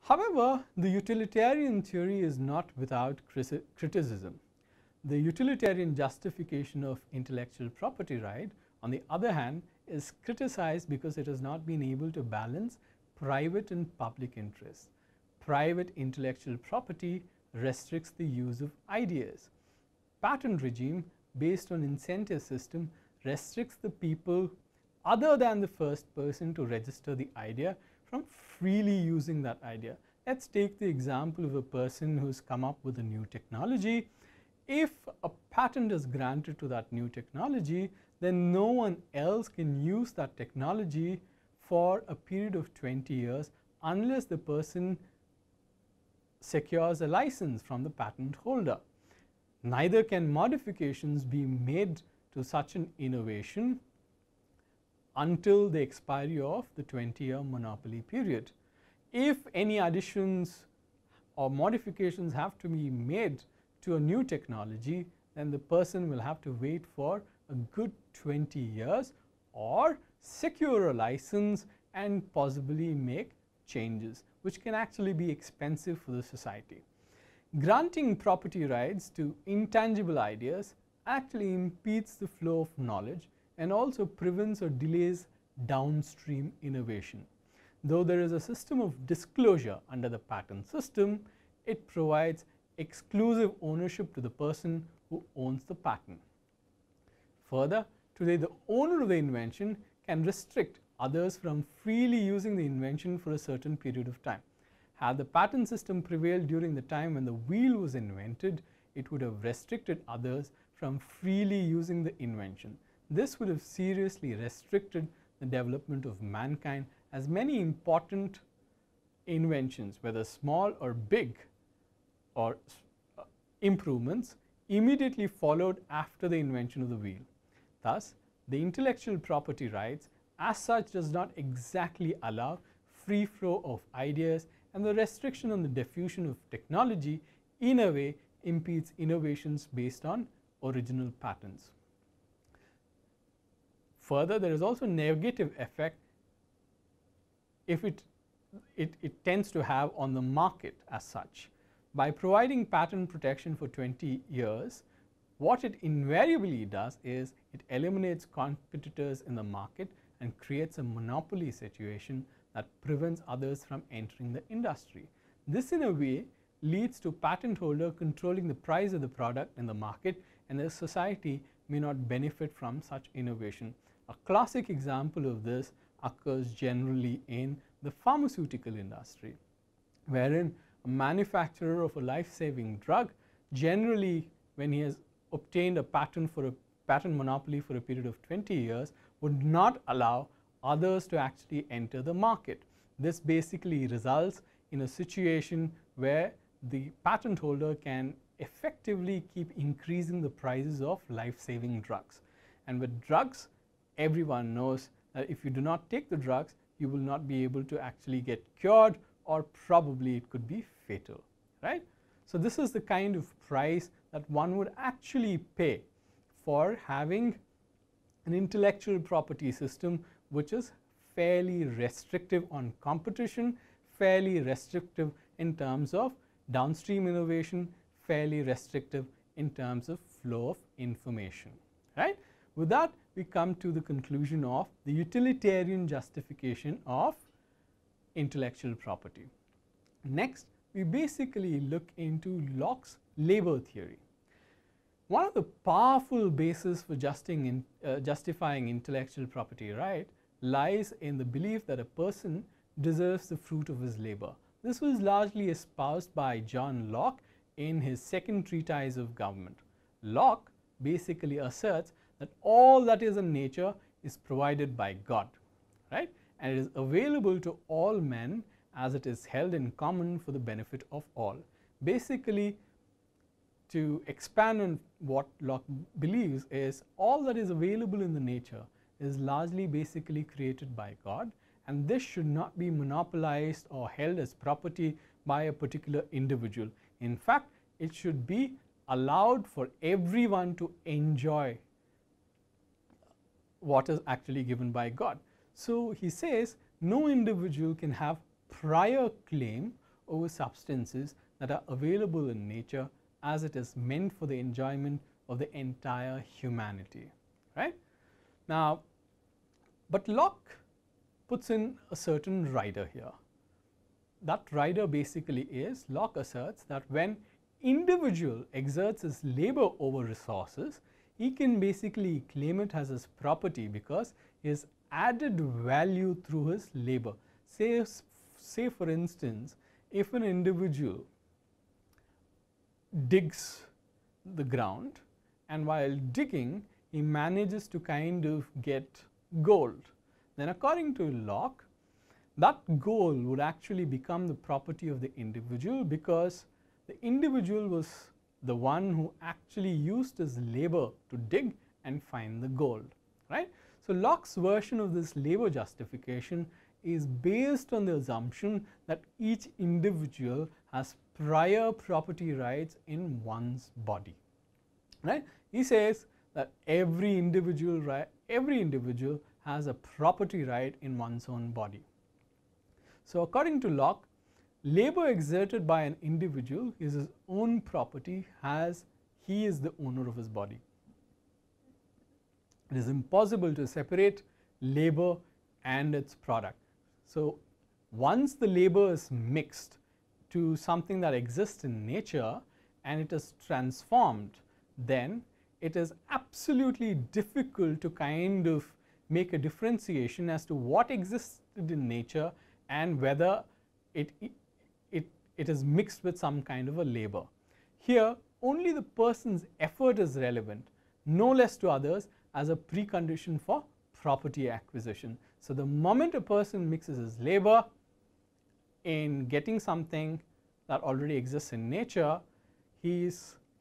However, the utilitarian theory is not without criticism. The utilitarian justification of intellectual property right, on the other hand, is criticized because it has not been able to balance private and public interests. Private intellectual property restricts the use of ideas. Patent regime based on incentive system restricts the people other than the first person to register the idea from freely using that idea. Let's take the example of a person who's come up with a new technology. If a patent is granted to that new technology, then no one else can use that technology for a period of 20 years unless the person secures a license from the patent holder. Neither can modifications be made to such an innovation until the expiry of the 20-year monopoly period. If any additions or modifications have to be made to a new technology, then the person will have to wait for a good 20 years or secure a license and possibly make changes, which can actually be expensive for the society. Granting property rights to intangible ideas actually impedes the flow of knowledge and also prevents or delays downstream innovation. Though there is a system of disclosure under the patent system, it provides exclusive ownership to the person who owns the patent. Further, today the owner of the invention can restrict others from freely using the invention for a certain period of time. Had the patent system prevailed during the time when the wheel was invented, it would have restricted others from freely using the invention. This would have seriously restricted the development of mankind, as many important inventions, whether small or big or improvements, immediately followed after the invention of the wheel. Thus, the intellectual property rights as such does not exactly allow free flow of ideas, and the restriction on the diffusion of technology in a way impedes innovations based on original patents. Further, there is also negative effect if it tends to have on the market as such. By providing patent protection for 20 years, what it invariably does is it eliminates competitors in the market and creates a monopoly situation that prevents others from entering the industry. This in a way leads to patent holder controlling the price of the product in the market, and the society may not benefit from such innovation. A classic example of this occurs generally in the pharmaceutical industry, wherein a manufacturer of a life-saving drug, generally when he has obtained a patent monopoly for a period of 20 years, would not allow others to actually enter the market. This basically results in a situation where the patent holder can effectively keep increasing the prices of life-saving drugs. And with drugs, everyone knows that if you do not take the drugs, you will not be able to actually get cured, or probably it could be fatal, right? So this is the kind of price that one would actually pay for having an intellectual property system which is fairly restrictive on competition, fairly restrictive in terms of downstream innovation, fairly restrictive in terms of flow of information, right? With that, we come to the conclusion of the utilitarian justification of intellectual property. Next, we basically look into Locke's labor theory. One of the powerful bases for justifying intellectual property right lies in the belief that a person deserves the fruit of his labor. This was largely espoused by John Locke in his second treatise of government. Locke basically asserts that all that is in nature is provided by God, right? And it is available to all men as it is held in common for the benefit of all. Basically, to expand on what Locke believes is all that is available in the nature is largely basically created by God, and this should not be monopolized or held as property by a particular individual. In fact, it should be allowed for everyone to enjoy what is actually given by God. So he says no individual can have prior claim over substances that are available in nature as it is meant for the enjoyment of the entire humanity, right? Now, but Locke puts in a certain rider here. That rider basically is, Locke asserts that when individual exerts his labor over resources, he can basically claim it as his property because he has added value through his labor. Say for instance, if an individual digs the ground and while digging he manages to kind of get gold, then according to Locke, that gold would actually become the property of the individual because the individual was the one who actually used his labor to dig and find the gold, right? So Locke's version of this labor justification is based on the assumption that each individual has prior property rights in one's body, right? He says that every individual has a property right in one's own body. So according to Locke, labor exerted by an individual is his own property as he is the owner of his body. It is impossible to separate labor and its product. So once the labor is mixed to something that exists in nature and it is transformed, then it is absolutely difficult to kind of make a differentiation as to what existed in nature and whether it is mixed with some kind of a labor. Here, only the person's effort is relevant, no less to others, as a precondition for property acquisition. So the moment a person mixes his labor in getting something that already exists in nature, he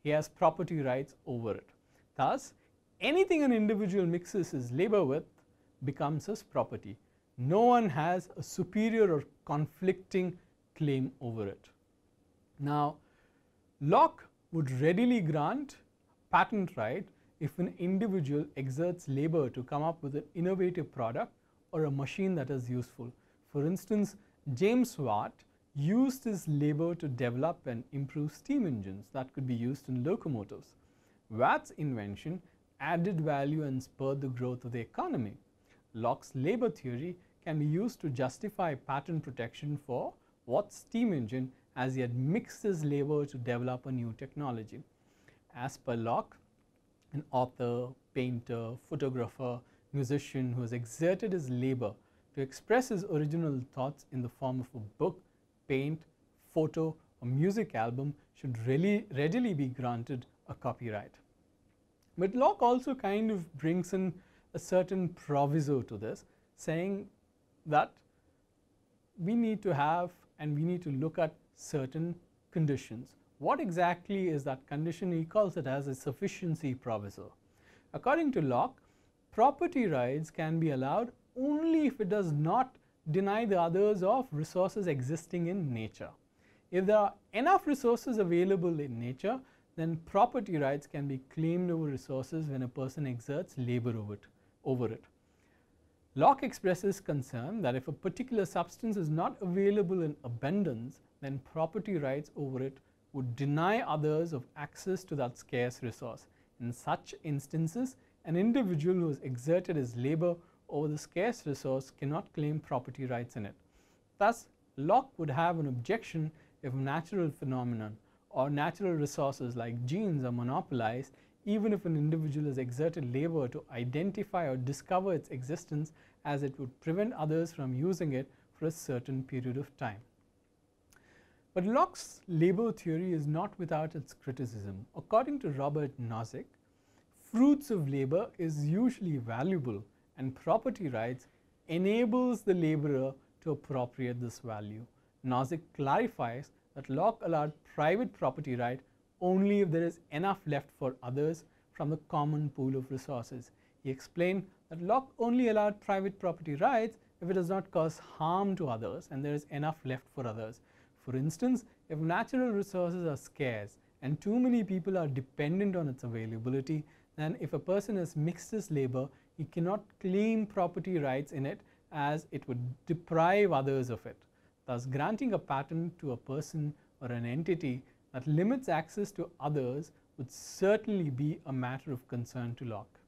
has property rights over it. Thus, anything an individual mixes his labor with becomes his property. No one has a superior or conflicting claim over it. Now, Locke would readily grant patent right if an individual exerts labor to come up with an innovative product or a machine that is useful. For instance, James Watt used his labor to develop and improve steam engines that could be used in locomotives. Watt's invention added value and spurred the growth of the economy. Locke's labor theory can be used to justify patent protection for Watt's steam engine as he had mixed his labor to develop a new technology. As per Locke, an author, painter, photographer, musician who has exerted his labor to express his original thoughts in the form of a book, paint, photo, or music album should readily be granted a copyright. But Locke also kind of brings in a certain proviso to this, saying that we need to have and we need to look at certain conditions. What exactly is that condition? He calls it as a sufficiency proviso. According to Locke, property rights can be allowed only if it does not deny the others of resources existing in nature. If there are enough resources available in nature, then property rights can be claimed over resources when a person exerts labor over it. Locke expresses concern that if a particular substance is not available in abundance, then property rights over it would deny others of access to that scarce resource. In such instances, an individual who has exerted his labor over the scarce resource cannot claim property rights in it. Thus, Locke would have an objection if a natural phenomenon or natural resources like genes are monopolized, even if an individual has exerted labor to identify or discover its existence, as it would prevent others from using it for a certain period of time. But Locke's labor theory is not without its criticism. According to Robert Nozick, fruits of labor is usually valuable, and property rights enables the laborer to appropriate this value. Nozick clarifies that Locke allowed private property right only if there is enough left for others from the common pool of resources. He explained that Locke only allowed private property rights if it does not cause harm to others and there is enough left for others. For instance, if natural resources are scarce and too many people are dependent on its availability, then if a person has mixed his labor, he cannot claim property rights in it as it would deprive others of it. Thus, granting a patent to a person or an entity that limits access to others would certainly be a matter of concern to Locke.